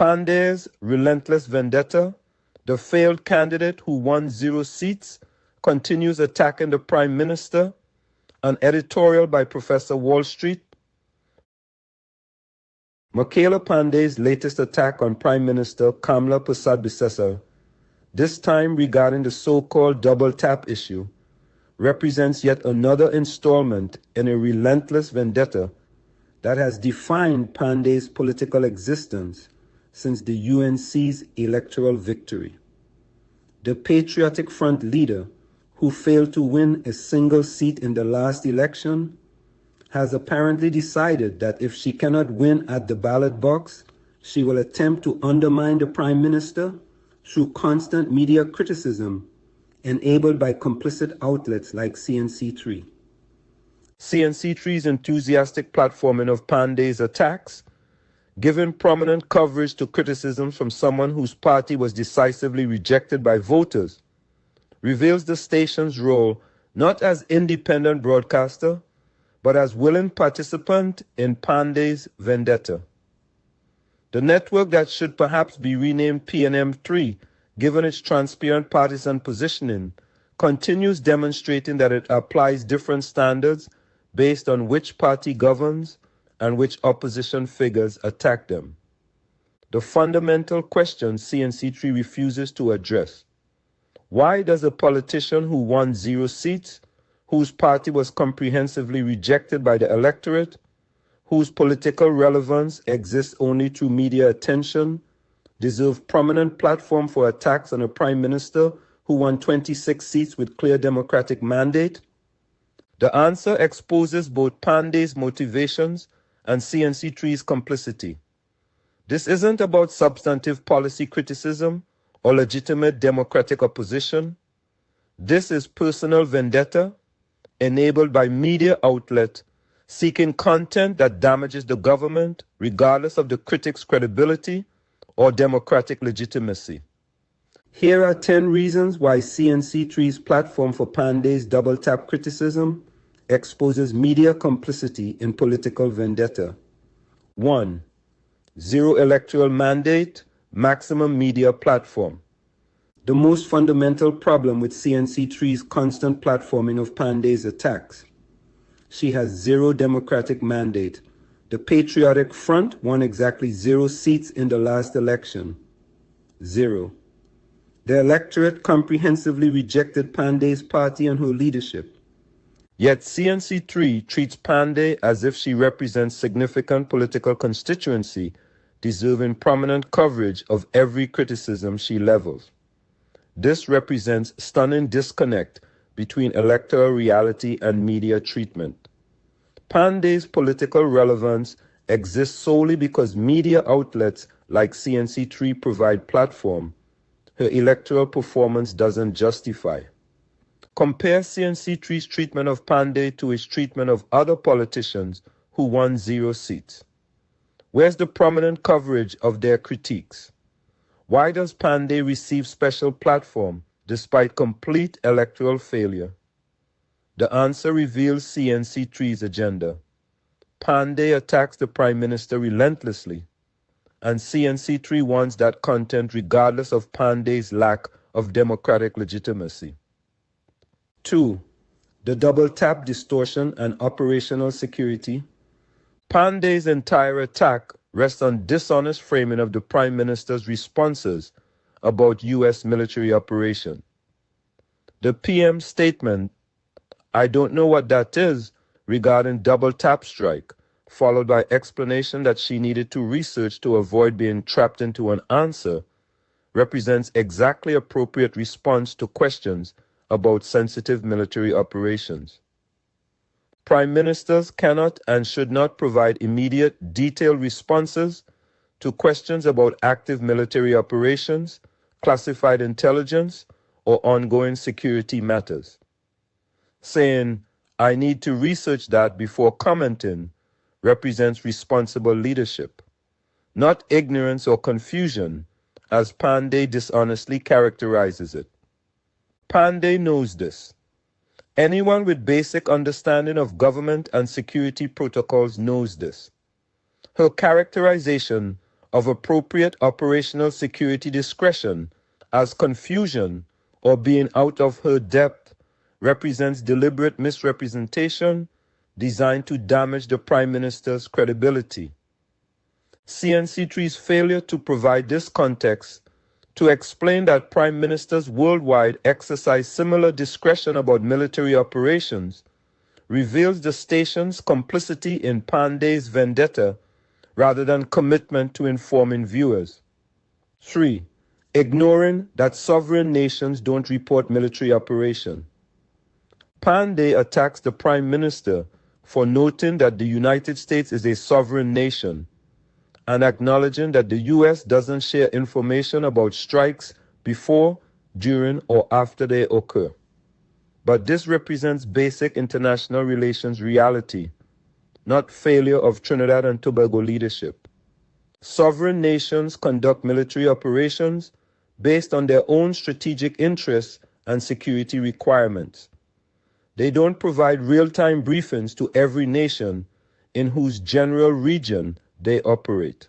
Panday's Relentless Vendetta, the failed candidate who won 0 seats, continues attacking the Prime Minister, an editorial by Professor Wall Street. Michaela Panday's latest attack on Prime Minister Kamla Persad-Bissessar, this time regarding the so-called double tap issue, represents yet another installment in a relentless vendetta that has defined Panday's political existence since the UNC's electoral victory. The Patriotic Front leader, who failed to win a single seat in the last election, has apparently decided that if she cannot win at the ballot box, she will attempt to undermine the Prime Minister through constant media criticism enabled by complicit outlets like CNC3. CNC3's enthusiastic platforming of Panday's attacks, giving prominent coverage to criticisms from someone whose party was decisively rejected by voters, reveals the station's role not as independent broadcaster, but as willing participant in Panday's vendetta. The network that should perhaps be renamed PNM3, given its transparent partisan positioning, continues demonstrating that it applies different standards based on which party governs and which opposition figures attack them. The fundamental question CNC3 refuses to address: why does a politician who won 0 seats, whose party was comprehensively rejected by the electorate, whose political relevance exists only through media attention, deserve prominent platform for attacks on a prime minister who won 26 seats with clear democratic mandate? The answer exposes both Panday's motivations and CNC3's complicity. This isn't about substantive policy criticism or legitimate democratic opposition. This is personal vendetta enabled by media outlet seeking content that damages the government regardless of the critic's credibility or democratic legitimacy. Here are 10 reasons why CNC3's platform for Panday's double tap criticism exposes media complicity in political vendetta. 1. 0 electoral mandate, maximum media platform. The most fundamental problem with CNC3's constant platforming of Panday's attacks. She has 0 democratic mandate. The Patriotic Front won exactly 0 seats in the last election. 0. The electorate comprehensively rejected Panday's party and her leadership. Yet CNC3 treats Panday as if she represents significant political constituency, deserving prominent coverage of every criticism she levels. This represents stunning disconnect between electoral reality and media treatment. Panday's political relevance exists solely because media outlets like CNC3 provide platform. Her electoral performance doesn't justify. Compare CNC3's treatment of Panday to its treatment of other politicians who won 0 seats. Where's the prominent coverage of their critiques? Why does Panday receive special platform despite complete electoral failure? The answer reveals CNC3's agenda. Panday attacks the Prime Minister relentlessly, and CNC3 wants that content regardless of Panday's lack of democratic legitimacy. 2. The double tap distortion and operational security. Panday's entire attack rests on dishonest framing of the Prime Minister's responses about U.S. military operation. The PM's statement, "I don't know what that is," regarding double tap strike, followed by explanation that she needed to research to avoid being trapped into an answer, represents exactly appropriate response to questions about sensitive military operations. Prime ministers cannot and should not provide immediate, detailed responses to questions about active military operations, classified intelligence, or ongoing security matters. Saying, "I need to research that before commenting," represents responsible leadership, not ignorance or confusion, as Panday dishonestly characterizes it. Panday knows this. Anyone with basic understanding of government and security protocols knows this. Her characterization of appropriate operational security discretion as confusion or being out of her depth represents deliberate misrepresentation designed to damage the Prime Minister's credibility. CNC3's failure to provide this context to explain that Prime Ministers worldwide exercise similar discretion about military operations reveals the station's complicity in Panday's vendetta rather than commitment to informing viewers. 3. Ignoring that sovereign nations don't report military operation. Panday attacks the Prime Minister for noting that the United States is a sovereign nation and acknowledging that the U.S. doesn't share information about strikes before, during, or after they occur. But this represents basic international relations reality, not failure of Trinidad and Tobago leadership. Sovereign nations conduct military operations based on their own strategic interests and security requirements. They don't provide real-time briefings to every nation in whose general region they operate.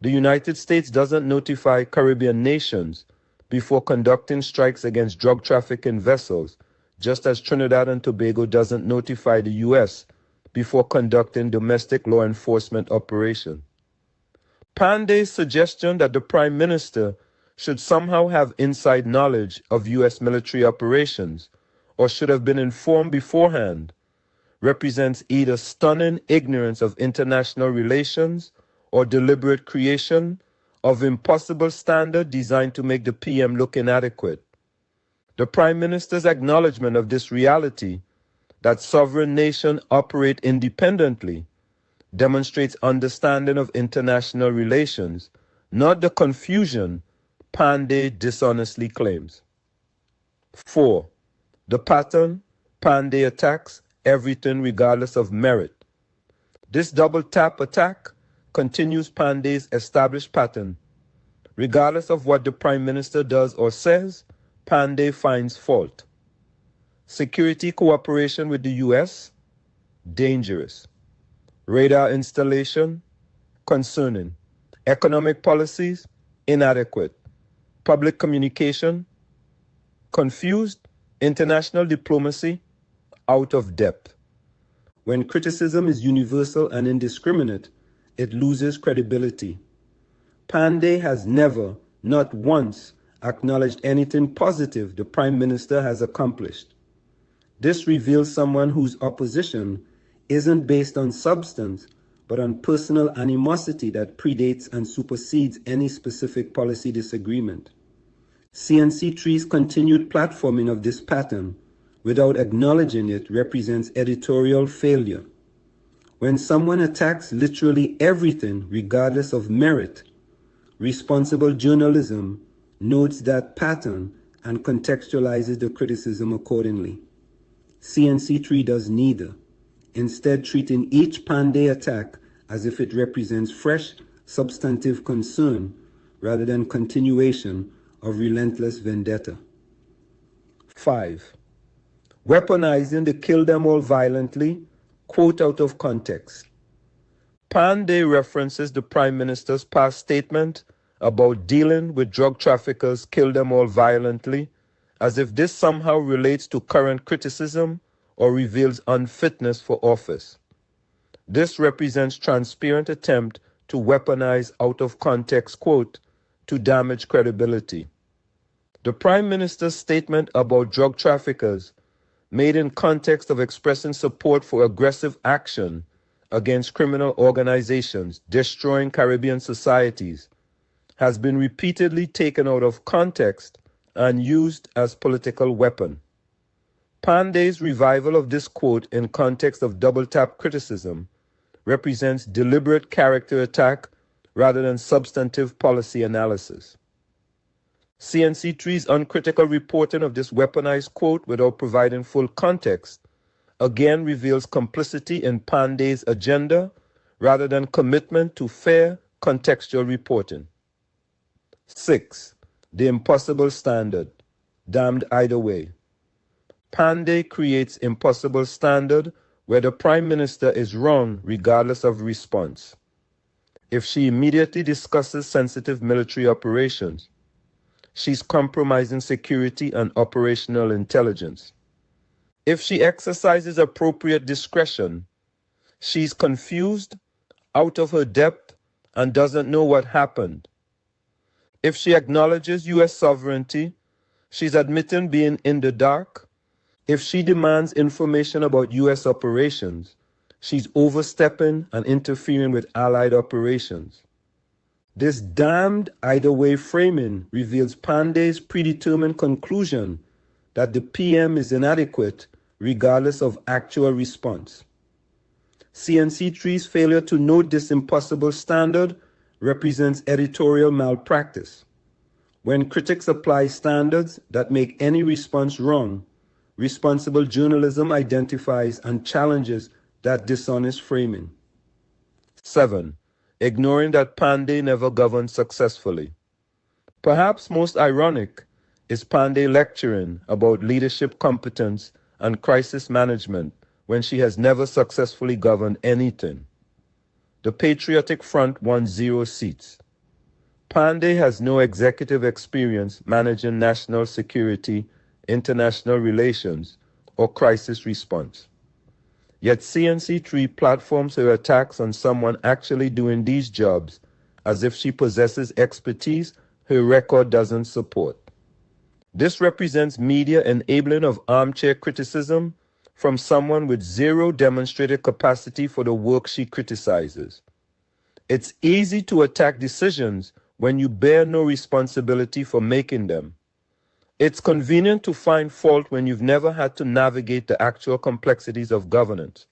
The United States doesn't notify Caribbean nations before conducting strikes against drug trafficking vessels, just as Trinidad and Tobago doesn't notify the U.S. before conducting domestic law enforcement operations. Panday's suggestion that the Prime Minister should somehow have inside knowledge of U.S. military operations or should have been informed beforehand represents either stunning ignorance of international relations or deliberate creation of impossible standard designed to make the PM look inadequate. The Prime Minister's acknowledgement of this reality, that sovereign nations operate independently, demonstrates understanding of international relations, not the confusion Panday dishonestly claims. 4. The pattern Panday attacks everything regardless of merit. This double tap attack continues Panday's established pattern. Regardless of what the Prime Minister does or says, Panday finds fault. Security cooperation with the U.S. dangerous. Radar installation concerning. Economic policies inadequate. Public communication confused. International diplomacy out of depth. When criticism is universal and indiscriminate, it loses credibility. Panday has never, not once, acknowledged anything positive the Prime Minister has accomplished. This reveals someone whose opposition isn't based on substance, but on personal animosity that predates and supersedes any specific policy disagreement. CNC3's continued platforming of this pattern without acknowledging it represents editorial failure. When someone attacks literally everything regardless of merit, responsible journalism notes that pattern and contextualizes the criticism accordingly. CNC3 does neither, instead treating each Panday attack as if it represents fresh, substantive concern rather than continuation of relentless vendetta. 5. Weaponizing the kill them all violently, quote out of context. Panday references the Prime Minister's past statement about dealing with drug traffickers kill them all violently as if this somehow relates to current criticism or reveals unfitness for office. This represents transparent attempt to weaponize out of context quote to damage credibility. The Prime Minister's statement about drug traffickers, made in context of expressing support for aggressive action against criminal organizations destroying Caribbean societies, has been repeatedly taken out of context and used as political weapon. Panday's revival of this quote in context of double-tap criticism represents deliberate character attack rather than substantive policy analysis. CNC3's uncritical reporting of this weaponized quote without providing full context again reveals complicity in Panday's agenda rather than commitment to fair contextual reporting. 6. The impossible standard. Damned either way. Panday creates impossible standard where the Prime Minister is wrong regardless of response. If she immediately discusses sensitive military operations, she's compromising security and operational intelligence. If she exercises appropriate discretion, she's confused, out of her depth, and doesn't know what happened. If she acknowledges U.S. sovereignty, she's admitting being in the dark. If she demands information about U.S. operations, she's overstepping and interfering with Allied operations. This damned either way framing reveals Panday's predetermined conclusion that the PM is inadequate regardless of actual response. CNC3's failure to note this impossible standard represents editorial malpractice. When critics apply standards that make any response wrong, responsible journalism identifies and challenges that dishonest framing. 7. Ignoring that Panday never governed successfully. Perhaps most ironic is Panday lecturing about leadership competence and crisis management when she has never successfully governed anything. The Patriotic Front won 0 seats. Panday has no executive experience managing national security, international relations, or crisis response. Yet CNC3 platforms her attacks on someone actually doing these jobs as if she possesses expertise her record doesn't support. This represents media enabling of armchair criticism from someone with zero demonstrated capacity for the work she criticizes. It's easy to attack decisions when you bear no responsibility for making them. It's convenient to find fault when you've never had to navigate the actual complexities of governance.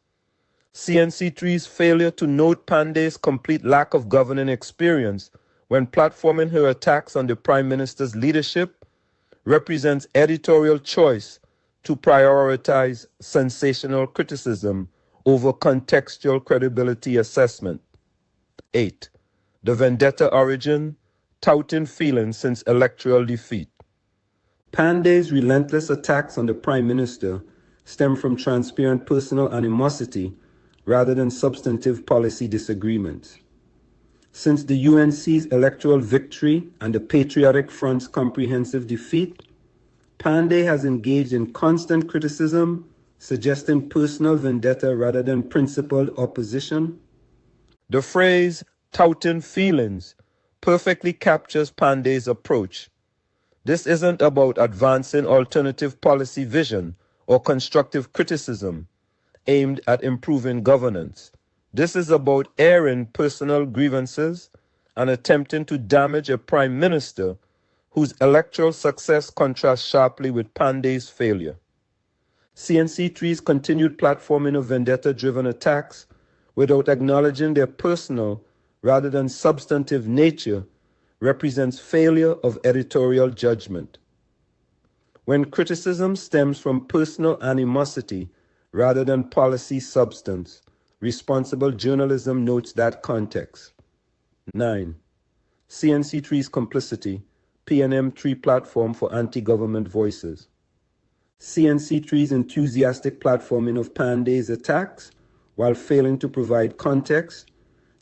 CNC3's failure to note Panday's complete lack of governing experience when platforming her attacks on the Prime Minister's leadership represents editorial choice to prioritize sensational criticism over contextual credibility assessment. 8. The vendetta origin, touting feelings since electoral defeat. Panday's relentless attacks on the Prime Minister stem from transparent personal animosity rather than substantive policy disagreements. Since the UNC's electoral victory and the Patriotic Front's comprehensive defeat, Panday has engaged in constant criticism, suggesting personal vendetta rather than principled opposition. The phrase, touting feelings, perfectly captures Panday's approach. This isn't about advancing alternative policy vision or constructive criticism aimed at improving governance. This is about airing personal grievances and attempting to damage a prime minister whose electoral success contrasts sharply with Panday's failure. CNC3's continued platforming of vendetta-driven attacks without acknowledging their personal rather than substantive nature represents failure of editorial judgment. When criticism stems from personal animosity rather than policy substance, responsible journalism notes that context. 9. CNC3's complicity, PNM3 platform for anti-government voices. CNC3's enthusiastic platforming of Panday's attacks, while failing to provide context,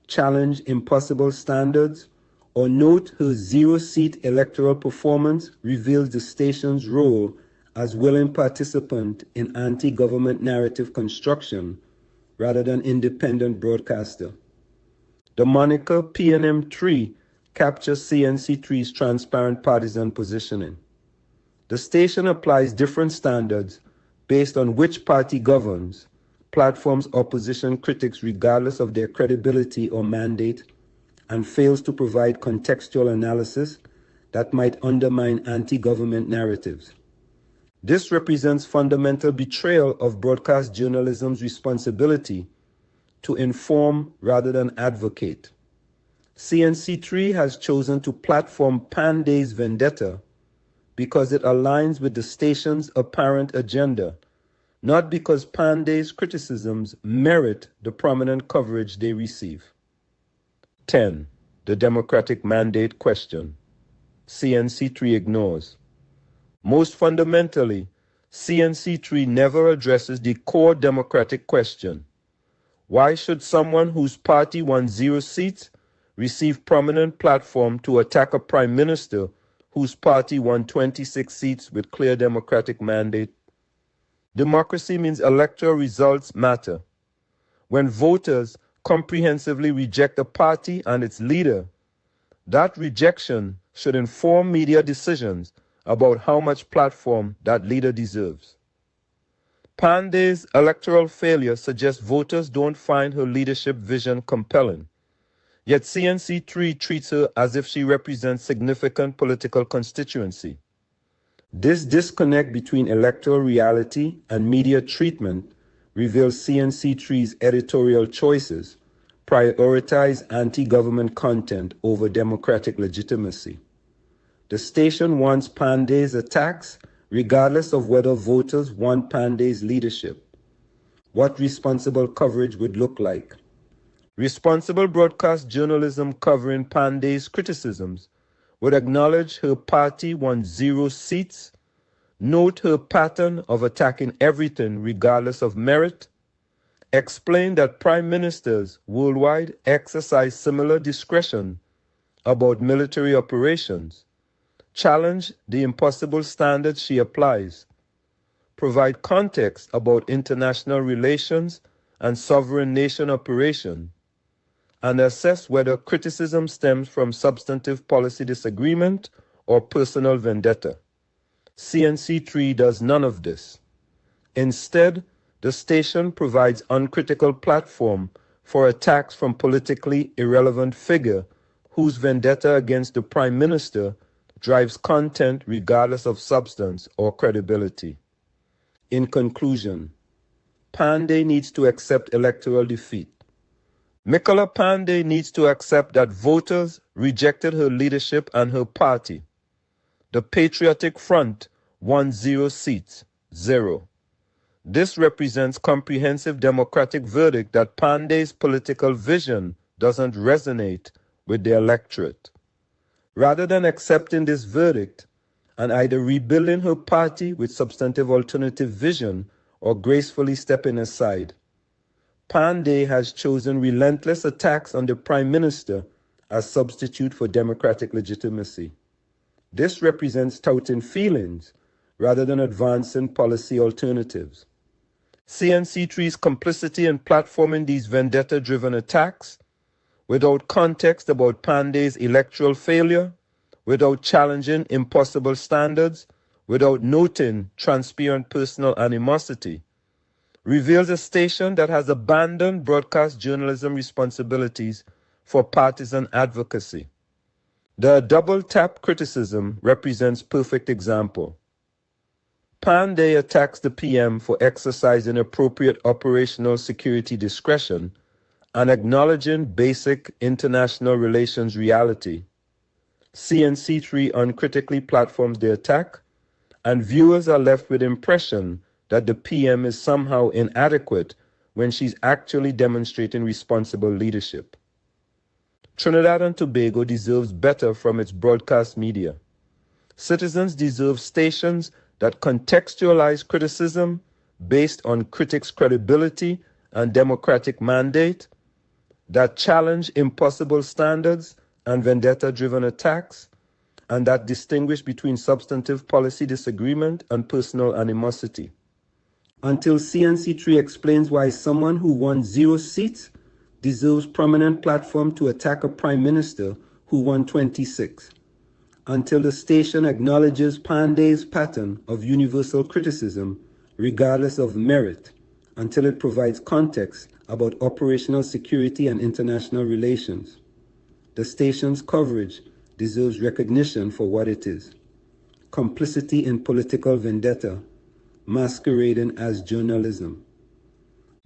challenge impossible standards, or note her zero-seat electoral performance, reveals the station's role as willing participant in anti-government narrative construction rather than independent broadcaster. The moniker PNM3 captures CNC3's transparent partisan positioning. The station applies different standards based on which party governs, platforms opposition critics regardless of their credibility or mandate, and fails to provide contextual analysis that might undermine anti-government narratives. This represents fundamental betrayal of broadcast journalism's responsibility to inform rather than advocate. CNC3 has chosen to platform Panday's vendetta because it aligns with the station's apparent agenda, not because Panday's criticisms merit the prominent coverage they receive. 10. The democratic mandate question. CNC3 ignores. Most fundamentally, CNC3 never addresses the core democratic question. Why should someone whose party won 0 seats received prominent platform to attack a prime minister whose party won 26 seats with clear democratic mandate. Democracy means electoral results matter. When voters comprehensively reject a party and its leader, that rejection should inform media decisions about how much platform that leader deserves. Panday's electoral failure suggests voters don't find her leadership vision compelling. Yet CNC3 treats her as if she represents significant political constituency. This disconnect between electoral reality and media treatment reveals CNC3's editorial choices prioritize anti-government content over democratic legitimacy. The station wants Panday's attacks regardless of whether voters want Panday's leadership. What responsible coverage would look like. Responsible broadcast journalism covering Panday's criticisms would acknowledge her party won 0 seats, note her pattern of attacking everything regardless of merit, explain that prime ministers worldwide exercise similar discretion about military operations, challenge the impossible standards she applies, provide context about international relations and sovereign nation operation, and assess whether criticism stems from substantive policy disagreement or personal vendetta. CNC3 does none of this. Instead, the station provides uncritical platform for attacks from politically irrelevant figure whose vendetta against the prime minister drives content regardless of substance or credibility. In conclusion, Panday needs to accept electoral defeat. Mikola Panday needs to accept that voters rejected her leadership and her party. The Patriotic Front won 0 seats, 0. This represents comprehensive democratic verdict that Panday's political vision doesn't resonate with the electorate. Rather than accepting this verdict and either rebuilding her party with substantive alternative vision or gracefully stepping aside, Panday has chosen relentless attacks on the Prime Minister as substitute for democratic legitimacy. This represents touting feelings rather than advancing policy alternatives. CNC3's complicity in platforming these vendetta-driven attacks, without context about Panday's electoral failure, without challenging impossible standards, without noting transparent personal animosity, reveals a station that has abandoned broadcast journalism responsibilities for partisan advocacy. The double-tap criticism represents perfect example. Panday attacks the PM for exercising appropriate operational security discretion and acknowledging basic international relations reality. CNC3 uncritically platforms the attack, and viewers are left with impression that the PM is somehow inadequate when she's actually demonstrating responsible leadership. Trinidad and Tobago deserves better from its broadcast media. Citizens deserve stations that contextualize criticism based on critics' credibility and democratic mandate, that challenge impossible standards and vendetta-driven attacks, and that distinguish between substantive policy disagreement and personal animosity. Until CNC3 explains why someone who won 0 seats deserves prominent platform to attack a prime minister who won 26. Until the station acknowledges Panday's pattern of universal criticism regardless of merit. Until it provides context about operational security and international relations. The station's coverage deserves recognition for what it is. Complicity in political vendetta, masquerading as journalism.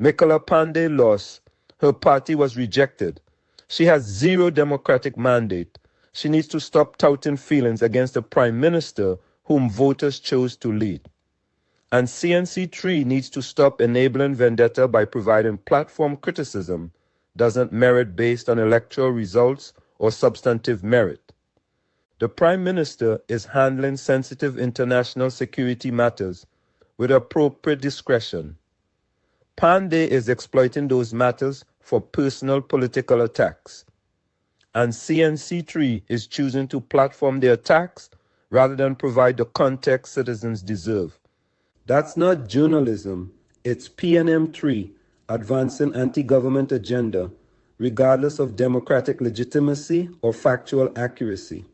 Mikola Panday lost. Her party was rejected. She has 0 democratic mandate. She needs to stop touting feelings against the Prime Minister whom voters chose to lead. And CNC3 needs to stop enabling vendetta by providing platform criticism doesn't merit based on electoral results or substantive merit. The Prime Minister is handling sensitive international security matters with appropriate discretion. Panday is exploiting those matters for personal political attacks. And CNC3 is choosing to platform their attacks rather than provide the context citizens deserve. That's not journalism, it's PNM3 advancing anti-government agenda, regardless of democratic legitimacy or factual accuracy.